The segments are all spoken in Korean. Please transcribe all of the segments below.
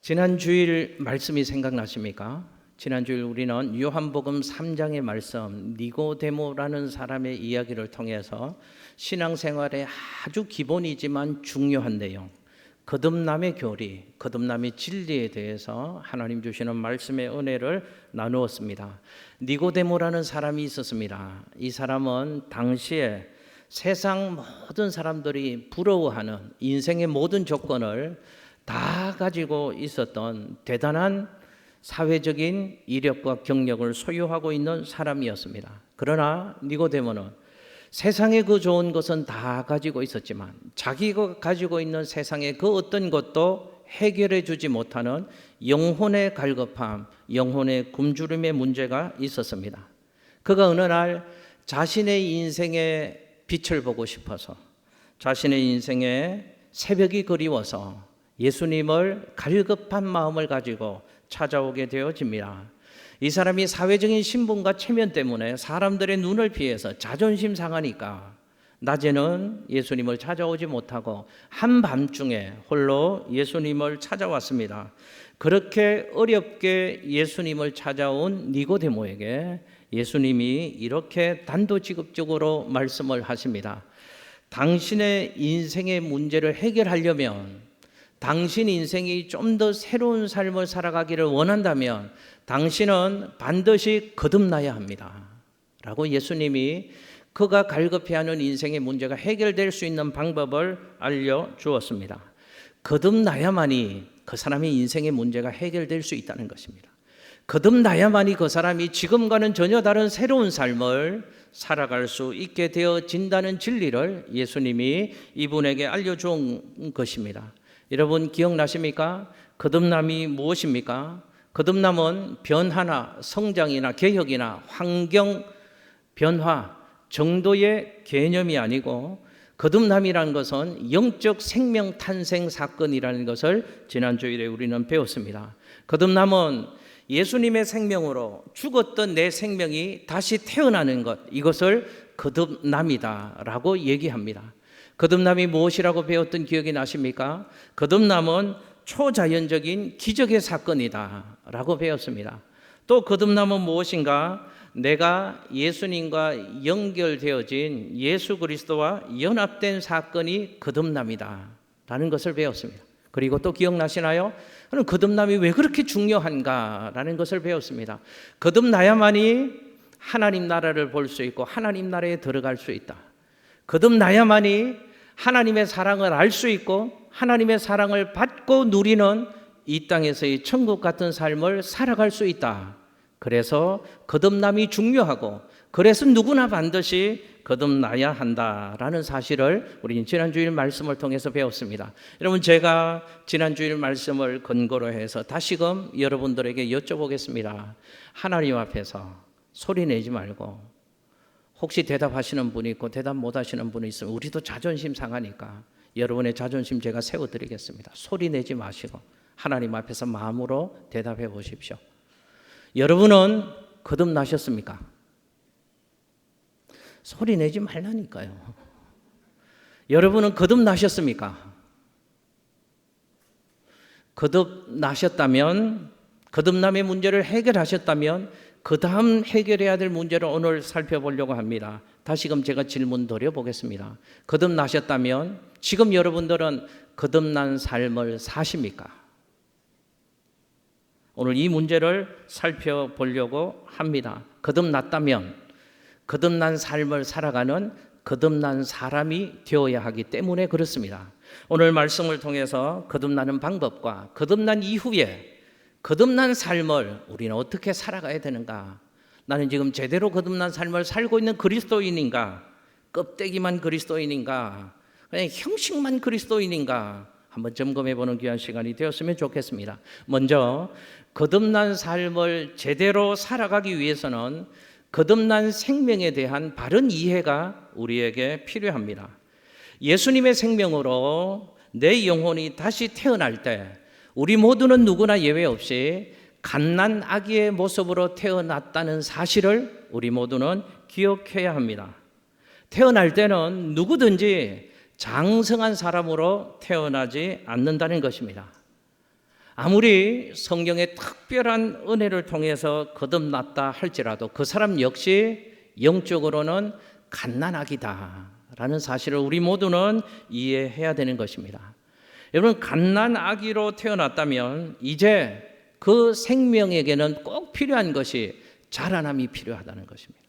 지난 주일 말씀이 생각나십니까? 지난 주일 우리는 요한복음 3장의 말씀 니고데모라는 사람의 이야기를 통해서 신앙생활의 아주 기본이지만 중요한 내용, 거듭남의 교리, 거듭남의 진리에 대해서 하나님 주시는 말씀의 은혜를 나누었습니다. 니고데모라는 사람이 있었습니다. 이 사람은 당시에 세상 모든 사람들이 부러워하는 인생의 모든 조건을 다 가지고 있었던 대단한 사회적인 이력과 경력을 소유하고 있는 사람이었습니다. 그러나 니고데모는 세상에 그 좋은 것은 다 가지고 있었지만 자기가 가지고 있는 세상의 그 어떤 것도 해결해 주지 못하는 영혼의 갈급함, 영혼의 굶주림의 문제가 있었습니다. 그가 어느 날 자신의 인생의 빛을 보고 싶어서, 자신의 인생의 새벽이 그리워서 예수님을 갈급한 마음을 가지고 찾아오게 되어집니다. 이 사람이 사회적인 신분과 체면 때문에 사람들의 눈을 피해서 자존심 상하니까 낮에는 예수님을 찾아오지 못하고 한밤중에 홀로 예수님을 찾아왔습니다. 그렇게 어렵게 예수님을 찾아온 니고데모에게 예수님이 이렇게 단도직입적으로 말씀을 하십니다. 당신의 인생의 문제를 해결하려면, 당신 인생이 좀 더 새로운 삶을 살아가기를 원한다면 당신은 반드시 거듭나야 합니다 라고 예수님이 그가 갈급해하는 인생의 문제가 해결될 수 있는 방법을 알려주었습니다. 거듭나야만이 그 사람의 인생의 문제가 해결될 수 있다는 것입니다. 거듭나야만이 그 사람이 지금과는 전혀 다른 새로운 삶을 살아갈 수 있게 되어진다는 진리를 예수님이 이분에게 알려준 것입니다. 여러분 기억나십니까? 거듭남이 무엇입니까? 거듭남은 변화나 성장이나 개혁이나 환경 변화 정도의 개념이 아니고, 거듭남이라는 것은 영적 생명 탄생 사건이라는 것을 지난 주일에 우리는 배웠습니다. 거듭남은 예수님의 생명으로 죽었던 내 생명이 다시 태어나는 것, 이것을 거듭남이다 라고 얘기합니다. 거듭남이 무엇이라고 배웠던 기억이 나십니까? 거듭남은 초자연적인 기적의 사건이다 라고 배웠습니다. 또 거듭남은 무엇인가? 내가 예수님과 연결되어진 예수 그리스도와 연합된 사건이 거듭남이다 라는 것을 배웠습니다. 그리고 또 기억나시나요? 그럼 거듭남이 왜 그렇게 중요한가 라는 것을 배웠습니다. 거듭나야만이 하나님 나라를 볼 수 있고 하나님 나라에 들어갈 수 있다. 거듭나야만이 하나님의 사랑을 알 수 있고 하나님의 사랑을 받고 누리는 이 땅에서의 천국 같은 삶을 살아갈 수 있다. 그래서 거듭남이 중요하고, 그래서 누구나 반드시 거듭나야 한다라는 사실을 우리는 지난주일 말씀을 통해서 배웠습니다. 여러분, 제가 지난주일 말씀을 근거로 해서 다시금 여러분들에게 여쭤보겠습니다. 하나님 앞에서 소리 내지 말고, 혹시 대답하시는 분이 있고 대답 못 하시는 분이 있으면 우리도 자존심 상하니까 여러분의 자존심 제가 세워드리겠습니다. 소리 내지 마시고 하나님 앞에서 마음으로 대답해 보십시오. 여러분은 거듭나셨습니까? 소리 내지 말라니까요. 여러분은 거듭나셨습니까? 거듭나셨다면, 거듭남의 문제를 해결하셨다면 그 다음 해결해야 될 문제를 오늘 살펴보려고 합니다. 다시금 제가 질문 드려보겠습니다. 거듭나셨다면 지금 여러분들은 거듭난 삶을 사십니까? 오늘 이 문제를 살펴보려고 합니다. 거듭났다면 거듭난 삶을 살아가는 거듭난 사람이 되어야 하기 때문에 그렇습니다. 오늘 말씀을 통해서 거듭나는 방법과 거듭난 이후에 거듭난 삶을 우리는 어떻게 살아가야 되는가? 나는 지금 제대로 거듭난 삶을 살고 있는 그리스도인인가? 껍데기만 그리스도인인가? 그냥 형식만 그리스도인인가? 한번 점검해보는 귀한 시간이 되었으면 좋겠습니다. 먼저 거듭난 삶을 제대로 살아가기 위해서는 거듭난 생명에 대한 바른 이해가 우리에게 필요합니다. 예수님의 생명으로 내 영혼이 다시 태어날 때 우리 모두는 누구나 예외 없이 갓난 아기의 모습으로 태어났다는 사실을 우리 모두는 기억해야 합니다. 태어날 때는 누구든지 장성한 사람으로 태어나지 않는다는 것입니다. 아무리 성경의 특별한 은혜를 통해서 거듭났다 할지라도 그 사람 역시 영적으로는 갓난아기다라는 사실을 우리 모두는 이해해야 되는 것입니다. 여러분, 갓난아기로 태어났다면 이제 그 생명에게는 꼭 필요한 것이 자라남이 필요하다는 것입니다.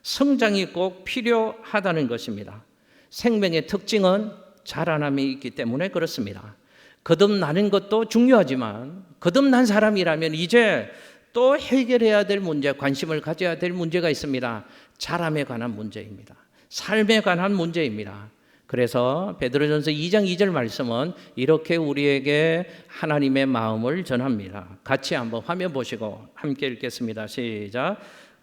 성장이 꼭 필요하다는 것입니다. 생명의 특징은 자라남이 있기 때문에 그렇습니다. 거듭나는 것도 중요하지만 거듭난 사람이라면 이제 또 해결해야 될 문제, 관심을 가져야 될 문제가 있습니다. 자람에 관한 문제입니다. 삶에 관한 문제입니다. 그래서 베드로전서 2장 2절 말씀은 이렇게 우리에게 하나님의 마음을 전합니다. 같이 한번 화면 보시고 함께 읽겠습니다. 시작.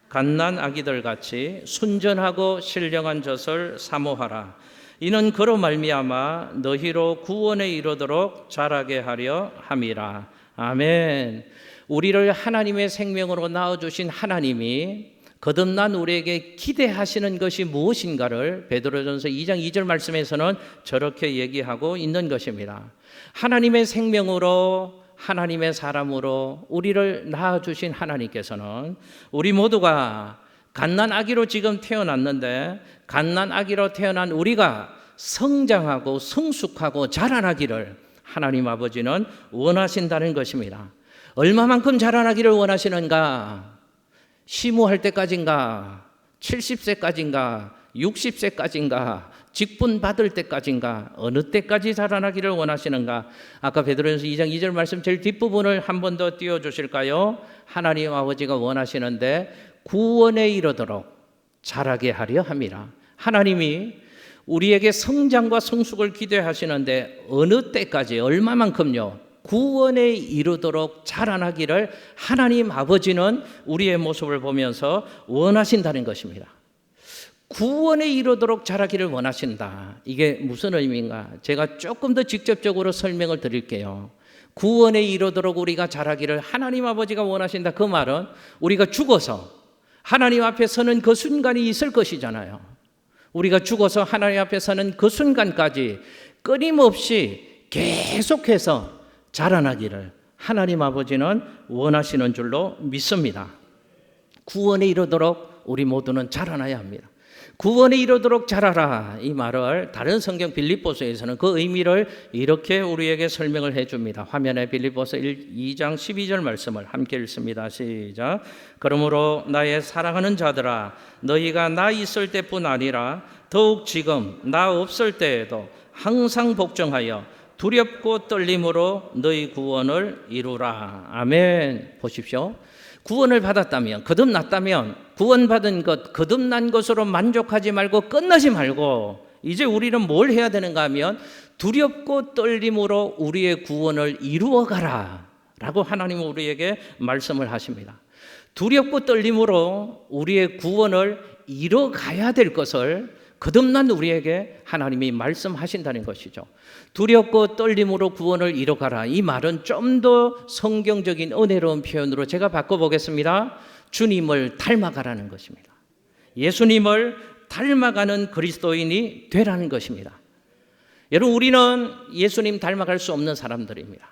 갓난 아기들 같이 순전하고 신령한 젖을 사모하라. 이는 그로 말미암아 너희로 구원에 이르도록 자라게 하려 함이라. 아멘. 우리를 하나님의 생명으로 낳아주신 하나님이 거듭난 우리에게 기대하시는 것이 무엇인가를 베드로전서 2장 2절 말씀에서는 저렇게 얘기하고 있는 것입니다. 하나님의 생명으로, 하나님의 사람으로 우리를 낳아주신 하나님께서는 우리 모두가 갓난 아기로 지금 태어났는데 갓난 아기로 태어난 우리가 성장하고 성숙하고 자라나기를 하나님 아버지는 원하신다는 것입니다. 얼마만큼 자라나기를 원하시는가? 시무할 때까지인가? 70세까지인가? 60세까지인가? 직분 받을 때까지인가? 어느 때까지 자라나기를 원하시는가? 아까 베드로전서 2장 2절 말씀 제일 뒷부분을 한 번 더 띄워주실까요? 하나님 아버지가 원하시는데 구원에 이르도록 자라게 하려 함이라. 하나님이 우리에게 성장과 성숙을 기대하시는데 어느 때까지, 얼마만큼요? 구원에 이르도록 자라나기를 하나님 아버지는 우리의 모습을 보면서 원하신다는 것입니다. 구원에 이르도록 자라기를 원하신다. 이게 무슨 의미인가? 제가 조금 더 직접적으로 설명을 드릴게요. 구원에 이르도록 우리가 자라기를 하나님 아버지가 원하신다. 그 말은 우리가 죽어서 하나님 앞에 서는 그 순간이 있을 것이잖아요. 우리가 죽어서 하나님 앞에 서는 그 순간까지 끊임없이 계속해서 자라나기를 하나님 아버지는 원하시는 줄로 믿습니다. 구원에 이르도록 우리 모두는 자라나야 합니다. 구원에 이르도록 자라라, 이 말을 다른 성경 빌립보서에서는 그 의미를 이렇게 우리에게 설명을 해줍니다. 화면에 빌립보서 2장 12절 말씀을 함께 읽습니다. 시작. 그러므로 나의 사랑하는 자들아, 너희가 나 있을 때뿐 아니라 더욱 지금 나 없을 때에도 항상 복종하여 두렵고 떨림으로 너희 구원을 이루라. 아멘. 보십시오. 구원을 받았다면, 거듭났다면 구원받은 것, 거듭난 것으로 만족하지 말고 끝나지 말고 이제 우리는 뭘 해야 되는가 하면 두렵고 떨림으로 우리의 구원을 이루어가라 라고 하나님은 우리에게 말씀을 하십니다. 두렵고 떨림으로 우리의 구원을 이뤄가야 될 것을 거듭난 우리에게 하나님이 말씀하신다는 것이죠. 두렵고 떨림으로 구원을 이뤄가라. 이 말은 좀 더 성경적인 은혜로운 표현으로 제가 바꿔보겠습니다. 주님을 닮아가라는 것입니다. 예수님을 닮아가는 그리스도인이 되라는 것입니다. 여러분, 우리는 예수님 닮아갈 수 없는 사람들입니다.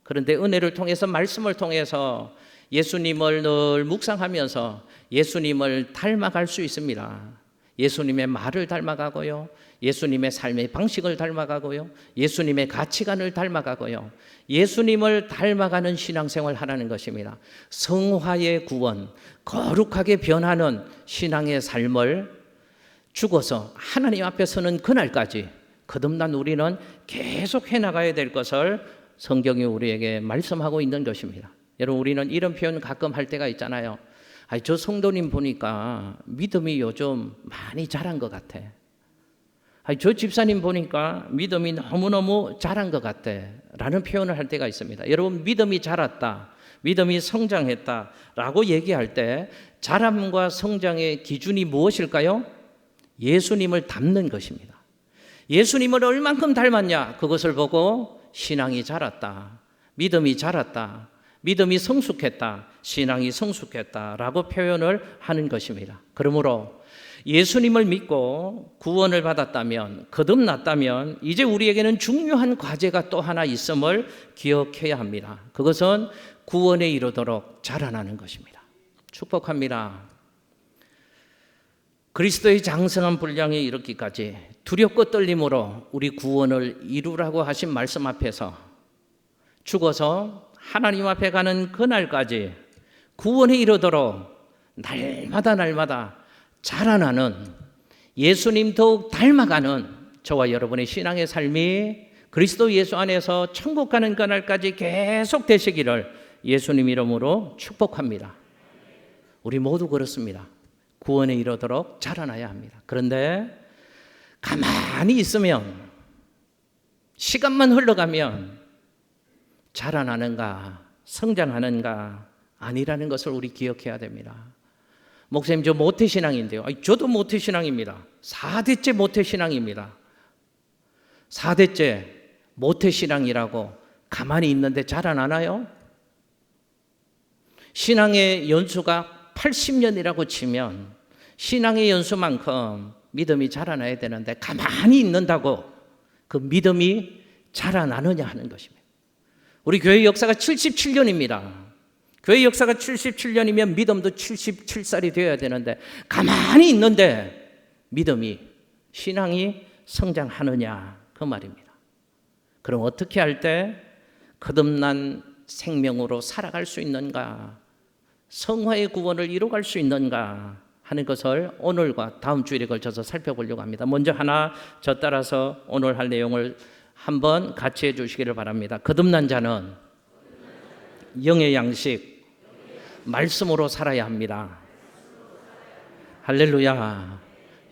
그런데 은혜를 통해서, 말씀을 통해서 예수님을 늘 묵상하면서 예수님을 닮아갈 수 있습니다. 예수님의 말을 닮아가고요, 예수님의 삶의 방식을 닮아가고요, 예수님의 가치관을 닮아가고요, 예수님을 닮아가는 신앙생활을 하라는 것입니다. 성화의 구원, 거룩하게 변하는 신앙의 삶을 죽어서 하나님 앞에 서는 그날까지 거듭난 우리는 계속 해나가야 될 것을 성경이 우리에게 말씀하고 있는 것입니다. 여러분, 우리는 이런 표현 가끔 할 때가 있잖아요. 저 성도님 보니까 믿음이 요즘 많이 자란 것 같아. 저 집사님 보니까 믿음이 너무너무 자란 것 같아 라는 표현을 할 때가 있습니다. 여러분, 믿음이 자랐다, 믿음이 성장했다 라고 얘기할 때 자람과 성장의 기준이 무엇일까요? 예수님을 닮는 것입니다. 예수님을 얼만큼 닮았냐, 그것을 보고 신앙이 자랐다, 믿음이 자랐다, 믿음이 성숙했다, 신앙이 성숙했다라고 표현을 하는 것입니다. 그러므로 예수님을 믿고 구원을 받았다면, 거듭났다면 이제 우리에게는 중요한 과제가 또 하나 있음을 기억해야 합니다. 그것은 구원에 이르도록 자라나는 것입니다. 축복합니다. 그리스도의 장성한 분량에 이르기까지 두렵고 떨림으로 우리 구원을 이루라고 하신 말씀 앞에서 죽어서 하나님 앞에 가는 그날까지 구원에 이르도록 날마다 자라나는, 예수님 더욱 닮아가는 저와 여러분의 신앙의 삶이 그리스도 예수 안에서 천국 가는 그날까지 계속 되시기를 예수님 이름으로 축복합니다. 우리 모두 그렇습니다. 구원에 이르도록 자라나야 합니다. 그런데 가만히 있으면, 시간만 흘러가면 자라나는가, 성장하는가 아니라는 것을 우리 기억해야 됩니다. 목사님, 저 모태신앙인데요. 저도 모태신앙입니다. 4대째 모태신앙입니다. 4대째 모태신앙이라고 가만히 있는데 자라나나요? 신앙의 연수가 80년이라고 치면 신앙의 연수만큼 믿음이 자라나야 되는데 가만히 있는다고 그 믿음이 자라나느냐 하는 것입니다. 우리 교회 역사가 77년입니다. 교회 역사가 77년이면 믿음도 77살이 되어야 되는데 가만히 있는데 믿음이, 신앙이 성장하느냐 그 말입니다. 그럼 어떻게 할 때 거듭난 생명으로 살아갈 수 있는가, 성화의 구원을 이루어갈 수 있는가 하는 것을 오늘과 다음 주일에 걸쳐서 살펴보려고 합니다. 먼저 하나 저 따라서 오늘 할 내용을 한번 같이 해주시기를 바랍니다. 거듭난 자는 영의 양식, 말씀으로 살아야 합니다. 할렐루야.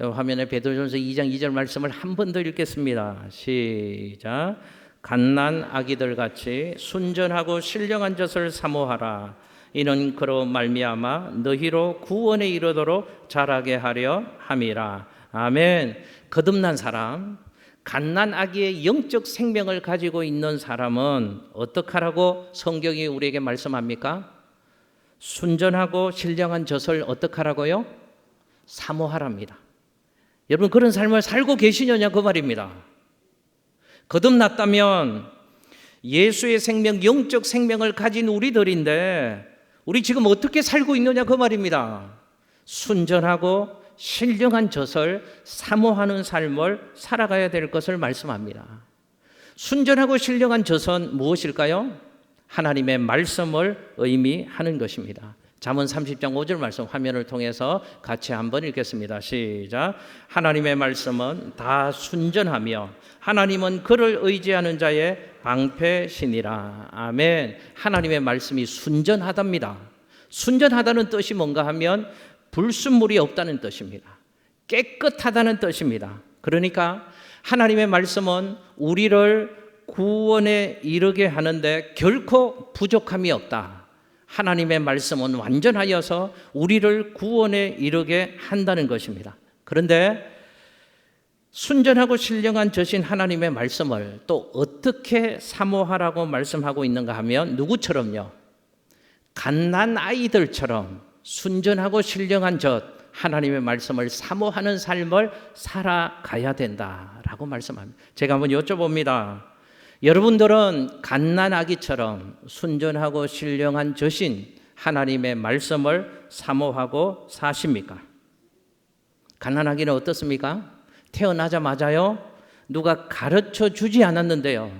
화면에 베드로전서 2장 2절 말씀을 한 번 더 읽겠습니다. 시작. 갓난 아기들 같이 순전하고 신령한 젖을 사모하라. 이는 그로 말미암아 너희로 구원에 이르도록 자라게 하려 함이라. 아멘. 거듭난 사람, 갓난 아기의 영적 생명을 가지고 있는 사람은 어떻게 하라고 성경이 우리에게 말씀합니까? 순전하고 신령한 젖을 어떻게 하라고요? 사모하랍니다. 여러분, 그런 삶을 살고 계시느냐 그 말입니다. 거듭났다면 예수의 생명, 영적 생명을 가진 우리들인데 우리 지금 어떻게 살고 있느냐 그 말입니다. 순전하고 신령한 젖을 사모하는 삶을 살아가야 될 것을 말씀합니다. 순전하고 신령한 젖은 무엇일까요? 하나님의 말씀을 의미하는 것입니다. 잠언 30장 5절 말씀 화면을 통해서 같이 한번 읽겠습니다. 시작. 하나님의 말씀은 다 순전하며 하나님은 그를 의지하는 자의 방패시니라. 아멘. 하나님의 말씀이 순전하답니다. 순전하다는 뜻이 뭔가 하면 불순물이 없다는 뜻입니다. 깨끗하다는 뜻입니다. 그러니까 하나님의 말씀은 우리를 구원에 이르게 하는데 결코 부족함이 없다. 하나님의 말씀은 완전하여서 우리를 구원에 이르게 한다는 것입니다. 그런데 순전하고 신령한 젖인 하나님의 말씀을 또 어떻게 사모하라고 말씀하고 있는가 하면 누구처럼요? 갓난 아이들처럼 순전하고 신령한 젖, 하나님의 말씀을 사모하는 삶을 살아가야 된다라고 말씀합니다. 제가 한번 여쭤봅니다. 여러분들은 갓난아기처럼 순전하고 신령한 젖인 하나님의 말씀을 사모하고 사십니까? 갓난아기는 어떻습니까? 태어나자마자요, 누가 가르쳐 주지 않았는데요,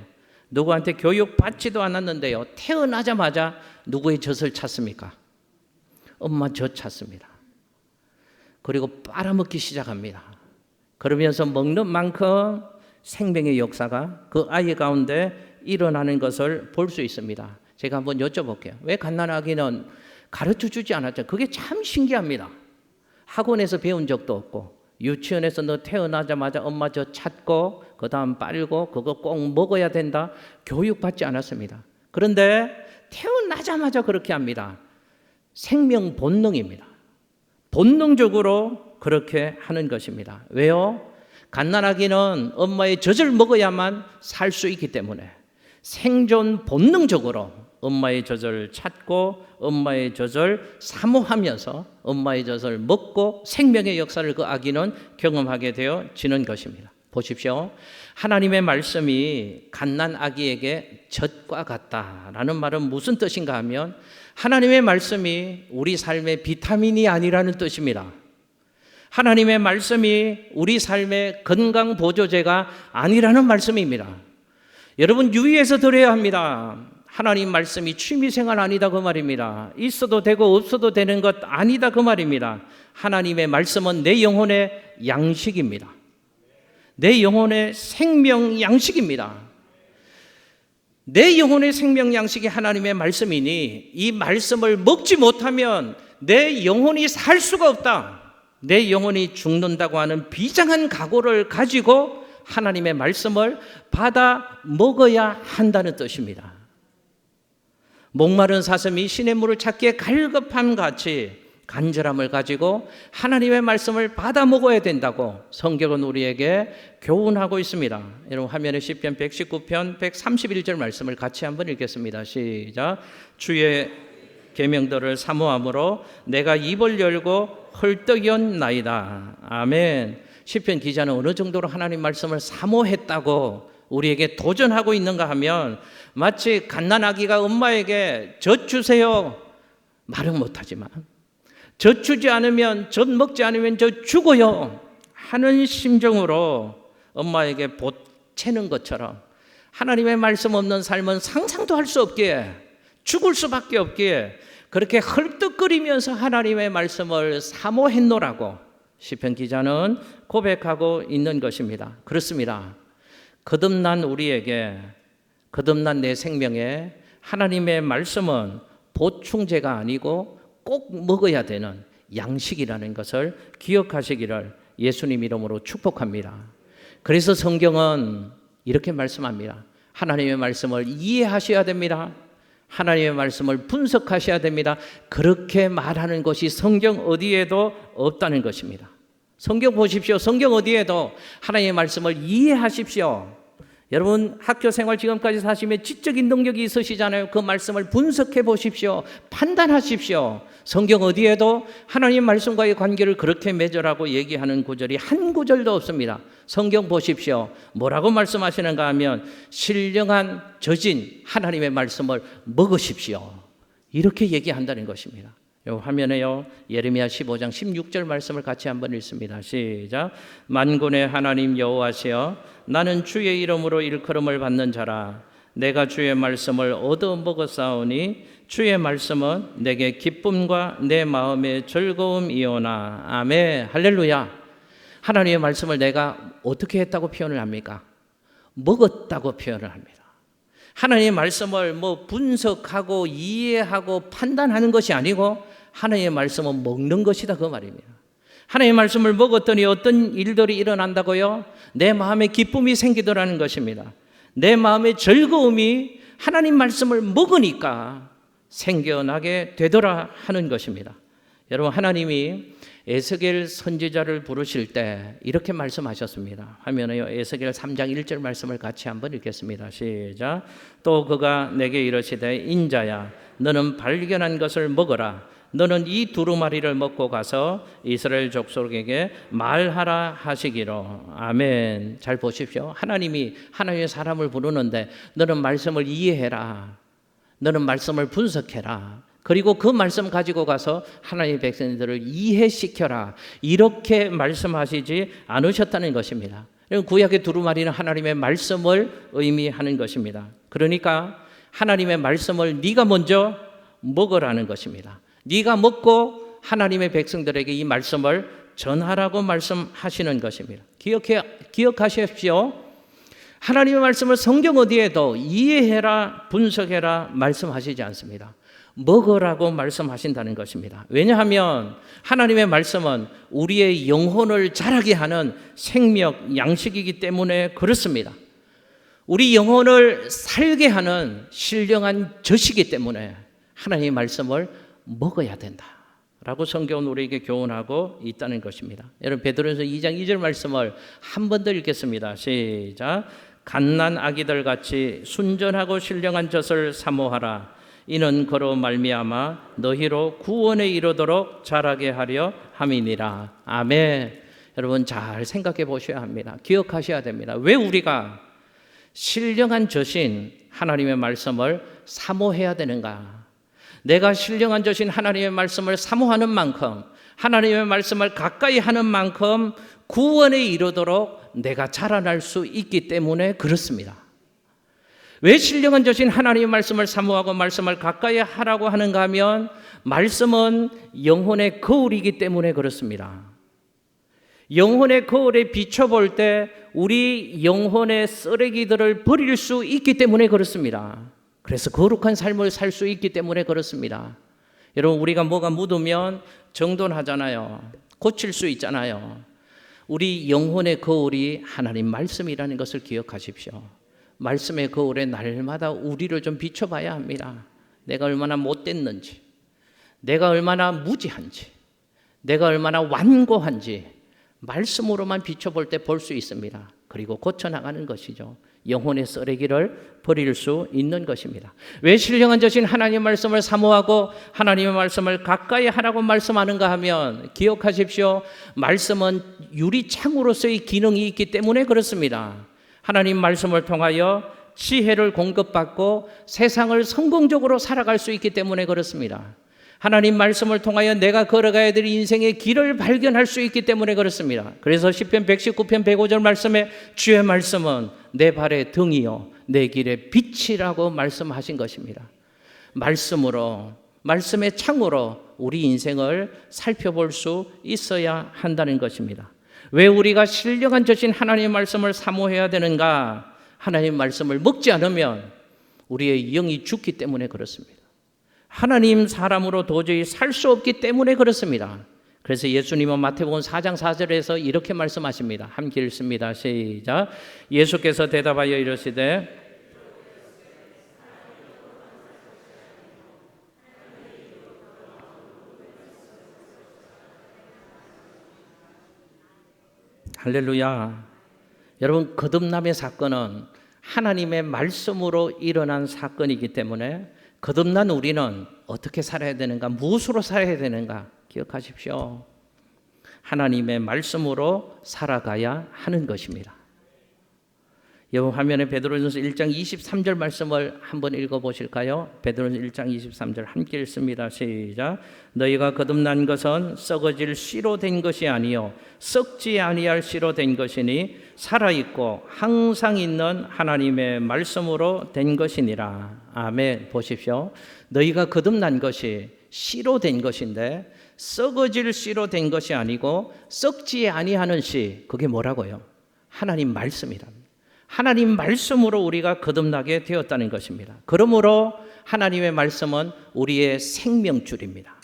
누구한테 교육받지도 않았는데요, 태어나자마자 누구의 젖을 찾습니까? 엄마 젖 찾습니다. 그리고 빨아먹기 시작합니다. 그러면서 먹는 만큼 생명의 역사가 그 아이 가운데 일어나는 것을 볼 수 있습니다. 제가 한번 여쭤볼게요. 왜 갓난아기는 가르쳐 주지 않았죠? 그게 참 신기합니다. 학원에서 배운 적도 없고 유치원에서 너 태어나자마자 엄마 저 찾고 그 다음 빨고 그거 꼭 먹어야 된다, 교육받지 않았습니다. 그런데 태어나자마자 그렇게 합니다. 생명 본능입니다. 본능적으로 그렇게 하는 것입니다. 왜요? 갓난아기는 엄마의 젖을 먹어야만 살 수 있기 때문에 생존 본능적으로 엄마의 젖을 찾고 엄마의 젖을 사모하면서 엄마의 젖을 먹고 생명의 역사를 그 아기는 경험하게 되어지는 것입니다. 보십시오. 하나님의 말씀이 갓난 아기에게 젖과 같다라는 말은 무슨 뜻인가 하면 하나님의 말씀이 우리 삶의 비타민이 아니라는 뜻입니다. 하나님의 말씀이 우리 삶의 건강 보조제가 아니라는 말씀입니다. 여러분 유의해서 들어야 합니다. 하나님 말씀이 취미생활 아니다 그 말입니다. 있어도 되고 없어도 되는 것 아니다 그 말입니다. 하나님의 말씀은 내 영혼의 양식입니다. 내 영혼의 생명 양식입니다. 내 영혼의 생명 양식이 하나님의 말씀이니 이 말씀을 먹지 못하면 내 영혼이 살 수가 없다. 내 영혼이 죽는다고 하는 비장한 각오를 가지고 하나님의 말씀을 받아 먹어야 한다는 뜻입니다. 목마른 사슴이 신의 물을 찾기에 갈급함 같이 간절함을 가지고 하나님의 말씀을 받아 먹어야 된다고 성경은 우리에게 교훈하고 있습니다. 여러분 화면에 시편 119편 131절 말씀을 같이 한번 읽겠습니다. 시작. 주의 계명들을 사모함으로 내가 입을 열고 헐떡이었나이다. 아멘. 시편 기자는 어느 정도로 하나님 말씀을 사모했다고 우리에게 도전하고 있는가 하면 마치 갓난아기가 엄마에게 젖 주세요 말은 못하지만 젖 주지 않으면 젖 먹지 않으면 저 죽어요 하는 심정으로 엄마에게 보채는 것처럼 하나님의 말씀 없는 삶은 상상도 할 수 없기에 죽을 수밖에 없기에 그렇게 헐떡거리면서 하나님의 말씀을 사모했노라고 시편 기자는 고백하고 있는 것입니다. 그렇습니다. 거듭난 우리에게 거듭난 내 생명에 하나님의 말씀은 보충제가 아니고 꼭 먹어야 되는 양식이라는 것을 기억하시기를 예수님 이름으로 축복합니다. 그래서 성경은 이렇게 말씀합니다. 하나님의 말씀을 이해하셔야 됩니다. 하나님의 말씀을 분석하셔야 됩니다. 그렇게 말하는 것이 성경 어디에도 없다는 것입니다. 성경 보십시오. 성경 어디에도 하나님의 말씀을 이해하십시오. 여러분 학교 생활 지금까지 사시면 지적인 능력이 있으시잖아요. 그 말씀을 분석해 보십시오. 판단하십시오. 성경 어디에도 하나님 말씀과의 관계를 그렇게 맺으라고 얘기하는 구절이 한 구절도 없습니다. 성경 보십시오. 뭐라고 말씀하시는가 하면 신령한 젖인 하나님의 말씀을 먹으십시오. 이렇게 얘기한다는 것입니다. 요 화면에요 예레미야 15장 16절 말씀을 같이 한번 읽습니다. 시작. 만군의 하나님 여호와시여 나는 주의 이름으로 일컬음을 받는 자라. 내가 주의 말씀을 얻어 먹었사오니 주의 말씀은 내게 기쁨과 내 마음의 즐거움이오나. 아멘. 할렐루야. 하나님의 말씀을 내가 어떻게 했다고 표현을 합니까? 먹었다고 표현을 합니다. 하나님의 말씀을 분석하고 이해하고 판단하는 것이 아니고 하나님의 말씀은 먹는 것이다 그 말입니다. 하나님의 말씀을 먹었더니 어떤 일들이 일어난다고요? 내 마음에 기쁨이 생기더라는 것입니다. 내 마음의 즐거움이 하나님 말씀을 먹으니까 생겨나게 되더라 하는 것입니다. 여러분 하나님이 에스겔 선지자를 부르실 때 이렇게 말씀하셨습니다. 화면에요 에스겔 3장 1절 말씀을 같이 한번 읽겠습니다. 시작. 또 그가 내게 이르시되 인자야 너는 발견한 것을 먹어라. 너는 이 두루마리를 먹고 가서 이스라엘 족속에게 말하라 하시기로. 아멘. 잘 보십시오. 하나님이 하나님의 사람을 부르는데 너는 말씀을 이해해라. 너는 말씀을 분석해라. 그리고 그 말씀 가지고 가서 하나님의 백성들을 이해시켜라. 이렇게 말씀하시지 않으셨다는 것입니다. 구약의 두루마리는 하나님의 말씀을 의미하는 것입니다. 그러니까 하나님의 말씀을 네가 먼저 먹으라는 것입니다. 네가 먹고 하나님의 백성들에게 이 말씀을 전하라고 말씀하시는 것입니다. 기억하십시오. 하나님의 말씀을 성경 어디에도 이해해라, 분석해라 말씀하시지 않습니다. 먹으라고 말씀하신다는 것입니다. 왜냐하면 하나님의 말씀은 우리의 영혼을 자라게 하는 생명 양식이기 때문에 그렇습니다. 우리 영혼을 살게 하는 신령한 젖이기 때문에 하나님의 말씀을 먹어야 된다라고 성경은 우리에게 교훈하고 있다는 것입니다. 여러분 베드로전서 2장 2절 말씀을 한 번 더 읽겠습니다. 시작. 갓난 아기들 같이 순전하고 신령한 젖을 사모하라. 이는 그로 말미암아 너희로 구원에 이르도록 자라게 하려 함이니라. 아멘. 여러분 잘 생각해 보셔야 합니다. 기억하셔야 됩니다. 왜 우리가 신령한 저신 하나님의 말씀을 사모해야 되는가? 내가 신령한 저신 하나님의 말씀을 사모하는 만큼, 하나님의 말씀을 가까이 하는 만큼 구원에 이르도록 내가 자라날 수 있기 때문에 그렇습니다. 왜 신령한 저신 하나님의 말씀을 사모하고 말씀을 가까이 하라고 하는가 하면, 말씀은 영혼의 거울이기 때문에 그렇습니다. 영혼의 거울에 비춰볼 때 우리 영혼의 쓰레기들을 버릴 수 있기 때문에 그렇습니다. 그래서 거룩한 삶을 살 수 있기 때문에 그렇습니다. 여러분, 우리가 뭐가 묻으면 정돈하잖아요. 고칠 수 있잖아요. 우리 영혼의 거울이 하나님 말씀이라는 것을 기억하십시오. 말씀의 거울에 날마다 우리를 좀 비춰봐야 합니다. 내가 얼마나 못됐는지, 내가 얼마나 무지한지, 내가 얼마나 완고한지 말씀으로만 비춰볼 때 볼 수 있습니다. 그리고 고쳐나가는 것이죠. 영혼의 쓰레기를 버릴 수 있는 것입니다. 왜 신령한 저신 하나님의 말씀을 사모하고 하나님의 말씀을 가까이 하라고 말씀하는가 하면, 기억하십시오. 말씀은 유리창으로서의 기능이 있기 때문에 그렇습니다. 하나님 말씀을 통하여 지혜를 공급받고 세상을 성공적으로 살아갈 수 있기 때문에 그렇습니다. 하나님 말씀을 통하여 내가 걸어가야 될 인생의 길을 발견할 수 있기 때문에 그렇습니다. 그래서 시편 119편 105절 말씀에 주의 말씀은 내 발의 등이요 내 길의 빛이라고 말씀하신 것입니다. 말씀으로, 말씀의 창으로 우리 인생을 살펴볼 수 있어야 한다는 것입니다. 왜 우리가 신령한 저신 하나님의 말씀을 사모해야 되는가? 하나님 말씀을 먹지 않으면 우리의 영이 죽기 때문에 그렇습니다. 하나님 사람으로 도저히 살 수 없기 때문에 그렇습니다. 그래서 예수님은 마태복음 4장 4절에서 이렇게 말씀하십니다. 함께 읽습니다. 시작. 예수께서 대답하여 이르시되 할렐루야. 여러분, 거듭남의 사건은 하나님의 말씀으로 일어난 사건이기 때문에 거듭난 우리는 어떻게 살아야 되는가, 무엇으로 살아야 되는가 기억하십시오. 하나님의 말씀으로 살아가야 하는 것입니다. 여러분, 화면에 베드로전서 1장 23절 말씀을 한번 읽어보실까요? 베드로전서 1장 23절 함께 읽습니다. 시작. 너희가 거듭난 것은 썩어질 씨로 된 것이 아니요 썩지 아니할 씨로 된 것이니 살아있고 항상 있는 하나님의 말씀으로 된 것이니라. 아멘. 보십시오. 너희가 거듭난 것이 씨로 된 것인데 썩어질 씨로 된 것이 아니고 썩지 아니하는 씨, 그게 뭐라고요? 하나님 말씀이랍니다. 하나님 말씀으로 우리가 거듭나게 되었다는 것입니다. 그러므로 하나님의 말씀은 우리의 생명줄입니다.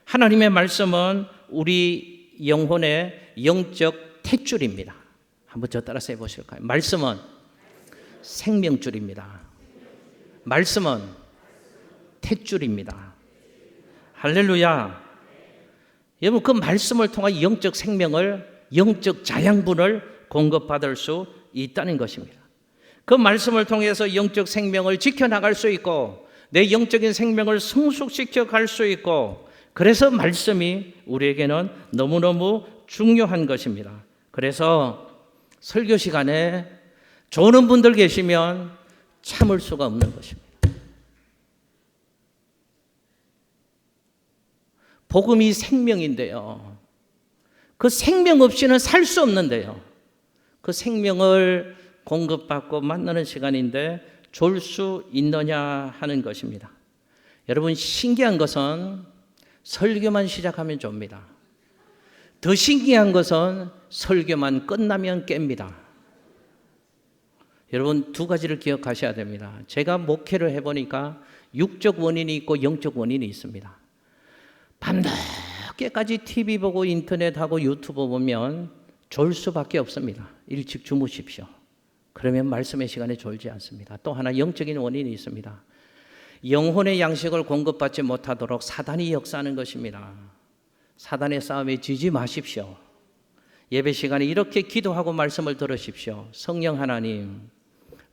하나님의 말씀은 우리 영혼의 영적 탯줄입니다. 한번 저 따라서 해보실까요? 말씀은 생명줄입니다. 말씀은 탯줄입니다. 할렐루야. 여러분, 그 말씀을 통해 영적 생명을, 영적 자양분을 공급받을 수 있다는 것입니다. 그 말씀을 통해서 영적 생명을 지켜나갈 수 있고 내 영적인 생명을 성숙시켜 갈 수 있고, 그래서 말씀이 우리에게는 너무너무 중요한 것입니다. 그래서 설교 시간에 조는 분들 계시면 참을 수가 없는 것입니다. 복음이 생명인데요, 그 생명 없이는 살 수 없는데요, 그 생명을 공급받고 만나는 시간인데 졸 수 있느냐 하는 것입니다. 여러분, 신기한 것은 설교만 시작하면 좁니다. 더 신기한 것은 설교만 끝나면 깹니다. 여러분, 두 가지를 기억하셔야 됩니다. 제가 목회를 해보니까 육적 원인이 있고 영적 원인이 있습니다. 밤늦게까지 TV 보고 인터넷하고 유튜브 보면 졸 수밖에 없습니다. 일찍 주무십시오. 그러면 말씀의 시간에 졸지 않습니다. 또 하나 영적인 원인이 있습니다. 영혼의 양식을 공급받지 못하도록 사단이 역사하는 것입니다. 사단의 싸움에 지지 마십시오. 예배 시간에 이렇게 기도하고 말씀을 들으십시오. 성령 하나님,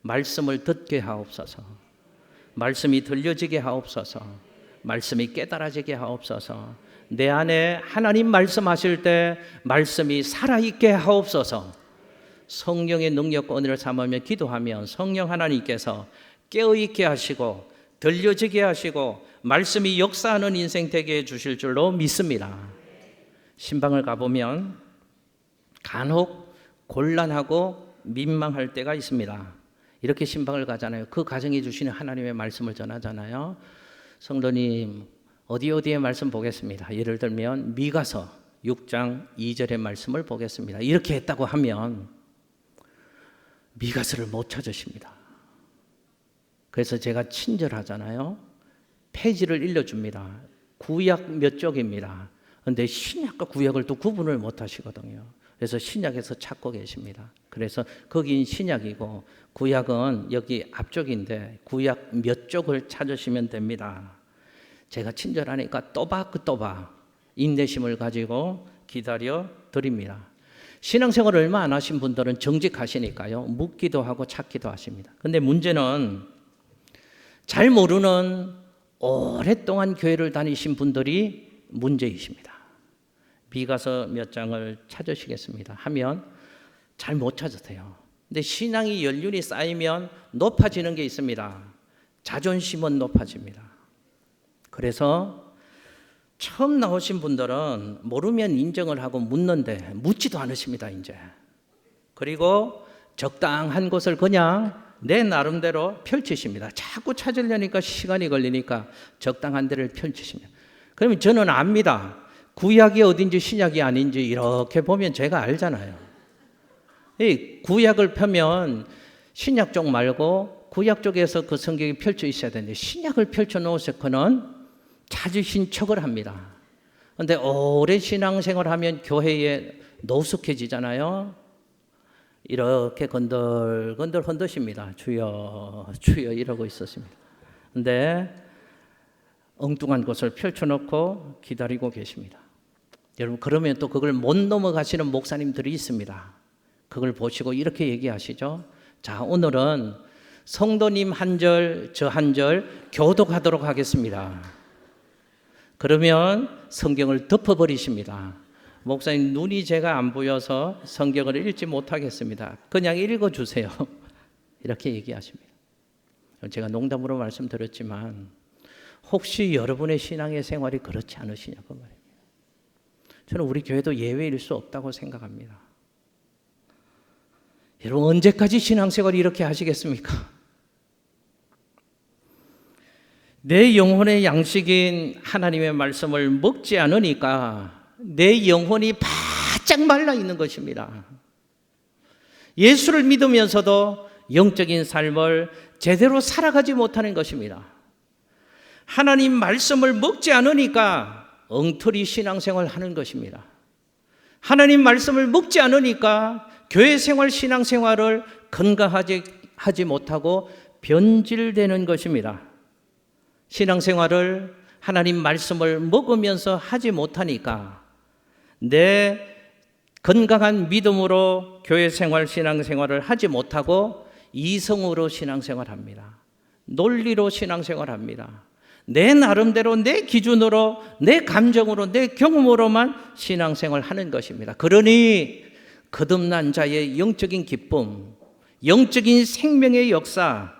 말씀을 듣게 하옵소서. 말씀이 들려지게 하옵소서. 말씀이 깨달아지게 하옵소서. 내 안에 하나님 말씀하실 때 말씀이 살아있게 하옵소서. 성령의 능력과 은혜를 삼으며 기도하면 성령 하나님께서 깨어있게 하시고 들려지게 하시고 말씀이 역사하는 인생 되게 해주실 줄로 믿습니다. 신방을 가보면 간혹 곤란하고 민망할 때가 있습니다. 이렇게 신방을 가잖아요. 그 가정에 주시는 하나님의 말씀을 전하잖아요. 성도님 어디에 말씀 보겠습니다. 예를 들면 미가서 6장 2절의 말씀을 보겠습니다. 이렇게 했다고 하면 미가서를 못 찾으십니다. 그래서 제가 친절하잖아요. 페이지를 일러줍니다. 구약 몇 쪽입니다. 그런데 신약과 구약을 또 구분을 못 하시거든요. 그래서 신약에서 찾고 계십니다. 그래서 거긴 신약이고 구약은 여기 앞쪽인데 구약 몇 쪽을 찾으시면 됩니다. 제가 친절하니까 또박 인내심을 가지고 기다려 드립니다. 신앙생활을 얼마 안 하신 분들은 정직하시니까요. 묻기도 하고 찾기도 하십니다. 그런데 문제는 잘 모르는 오랫동안 교회를 다니신 분들이 문제이십니다. 미가서 몇 장을 찾으시겠습니다 하면 잘 못 찾으세요. 근데 신앙이 연륜이 쌓이면 높아지는 게 있습니다. 자존심은 높아집니다. 그래서 처음 나오신 분들은 모르면 인정을 하고 묻는데 묻지도 않으십니다. 이제 그리고 적당한 것을 그냥 내 나름대로 펼치십니다. 자꾸 찾으려니까 시간이 걸리니까 적당한 데를 펼치십니다. 그러면 저는 압니다. 구약이 어딘지 신약이 아닌지 이렇게 보면 제가 알잖아요. 이 구약을 펴면 신약 쪽 말고 구약 쪽에서 그 성경이 펼쳐 있어야 되는데 신약을 펼쳐 놓으셔서는 찾으신 척을 합니다. 그런데 오랜 신앙생활 하면 교회에 노숙해지잖아요. 이렇게 건들건들 흔드십니다. 주여 주여 이러고 있었습니다. 그런데 엉뚱한 것을 펼쳐놓고 기다리고 계십니다. 여러분 그러면 또 그걸 못 넘어가시는 목사님들이 있습니다. 그걸 보시고 이렇게 얘기하시죠. 자, 오늘은 성도님 한 절, 저 한 절 교독하도록 하겠습니다. 그러면 성경을 덮어버리십니다. 목사님 눈이 제가 안 보여서 성경을 읽지 못하겠습니다. 그냥 읽어주세요. 이렇게 얘기하십니다. 제가 농담으로 말씀드렸지만 혹시 여러분의 신앙의 생활이 그렇지 않으시냐고 말입니다. 저는 우리 교회도 예외일 수 없다고 생각합니다. 여러분 언제까지 신앙생활을 이렇게 하시겠습니까? 내 영혼의 양식인 하나님의 말씀을 먹지 않으니까 내 영혼이 바짝 말라 있는 것입니다. 예수를 믿으면서도 영적인 삶을 제대로 살아가지 못하는 것입니다. 하나님 말씀을 먹지 않으니까 엉터리 신앙생활 하는 것입니다. 하나님 말씀을 먹지 않으니까 교회 생활, 신앙생활을 건강하지 못하고 변질되는 것입니다. 신앙생활을 하나님 말씀을 먹으면서 하지 못하니까 내 건강한 믿음으로 교회 생활, 신앙생활을 하지 못하고 이성으로 신앙생활합니다. 논리로 신앙생활합니다. 내 나름대로 내 기준으로 내 감정으로 내 경험으로만 신앙생활 하는 것입니다. 그러니 거듭난 자의 영적인 기쁨, 영적인 생명의 역사,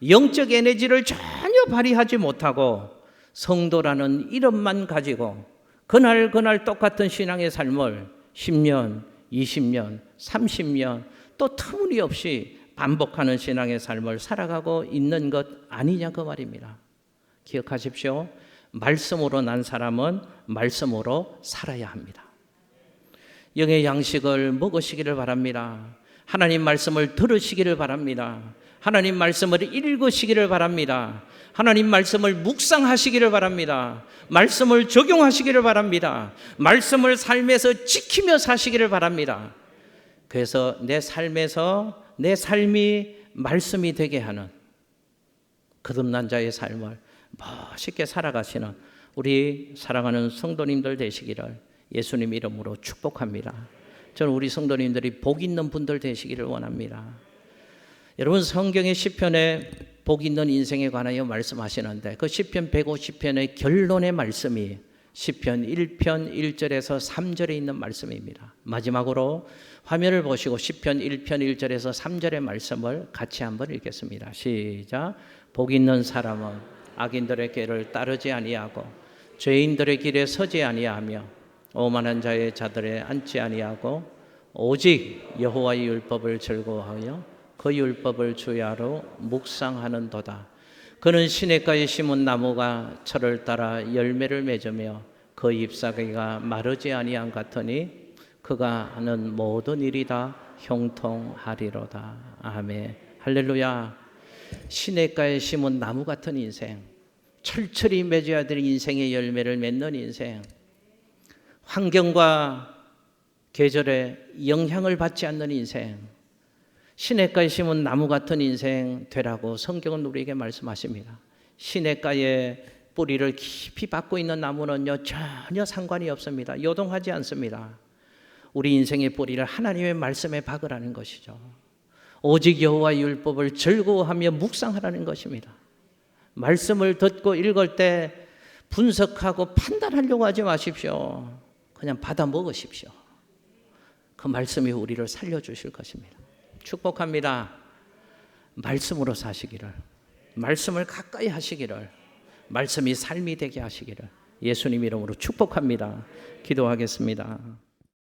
영적 에너지를 전혀 발휘하지 못하고 성도라는 이름만 가지고 그날 똑같은 신앙의 삶을 10년, 20년, 30년 또 터무니없이 반복하는 신앙의 삶을 살아가고 있는 것 아니냐 그 말입니다. 기억하십시오. 말씀으로 난 사람은 말씀으로 살아야 합니다. 영의 양식을 먹으시기를 바랍니다. 하나님 말씀을 들으시기를 바랍니다. 하나님 말씀을 읽으시기를 바랍니다. 하나님 말씀을 묵상하시기를 바랍니다. 말씀을 적용하시기를 바랍니다. 말씀을 삶에서 지키며 사시기를 바랍니다. 그래서 내 삶에서 내 삶이 말씀이 되게 하는 거듭난 자의 삶을 멋있게 살아가시는 우리 사랑하는 성도님들 되시기를 예수님 이름으로 축복합니다. 저는 우리 성도님들이 복 있는 분들 되시기를 원합니다. 여러분 성경의 시편에 복 있는 인생에 관하여 말씀하시는데 그 시편 150편의 결론의 말씀이 시편 1편 1절에서 3절에 있는 말씀입니다. 마지막으로 화면을 보시고 시편 1편 1절에서 3절의 말씀을 같이 한번 읽겠습니다. 시작. 복 있는 사람은 악인들의 길을 따르지 아니하고 죄인들의 길에 서지 아니하며 오만한 자의 자들에 앉지 아니하고 오직 여호와의 율법을 즐거워하여 그 율법을 주야로 묵상하는도다. 그는 시냇가에 심은 나무가 철을 따라 열매를 맺으며 그 잎사귀가 마르지 아니한 같으니 그가 하는 모든 일이 다 형통하리로다. 아멘. 할렐루야. 시냇가에 심은 나무 같은 인생, 철철이 맺어야 될 인생의 열매를 맺는 인생, 환경과 계절에 영향을 받지 않는 인생, 시냇가에 심은 나무 같은 인생 되라고 성경은 우리에게 말씀하십니다. 시냇가에 뿌리를 깊이 받고 있는 나무는요 전혀 상관이 없습니다. 요동하지 않습니다. 우리 인생의 뿌리를 하나님의 말씀에 박으라는 것이죠. 오직 여호와의 율법을 즐거워하며 묵상하라는 것입니다. 말씀을 듣고 읽을 때 분석하고 판단하려고 하지 마십시오. 그냥 받아 먹으십시오. 그 말씀이 우리를 살려주실 것입니다. 축복합니다. 말씀으로 사시기를, 말씀을 가까이 하시기를, 말씀이 삶이 되게 하시기를 예수님 이름으로 축복합니다. 기도하겠습니다.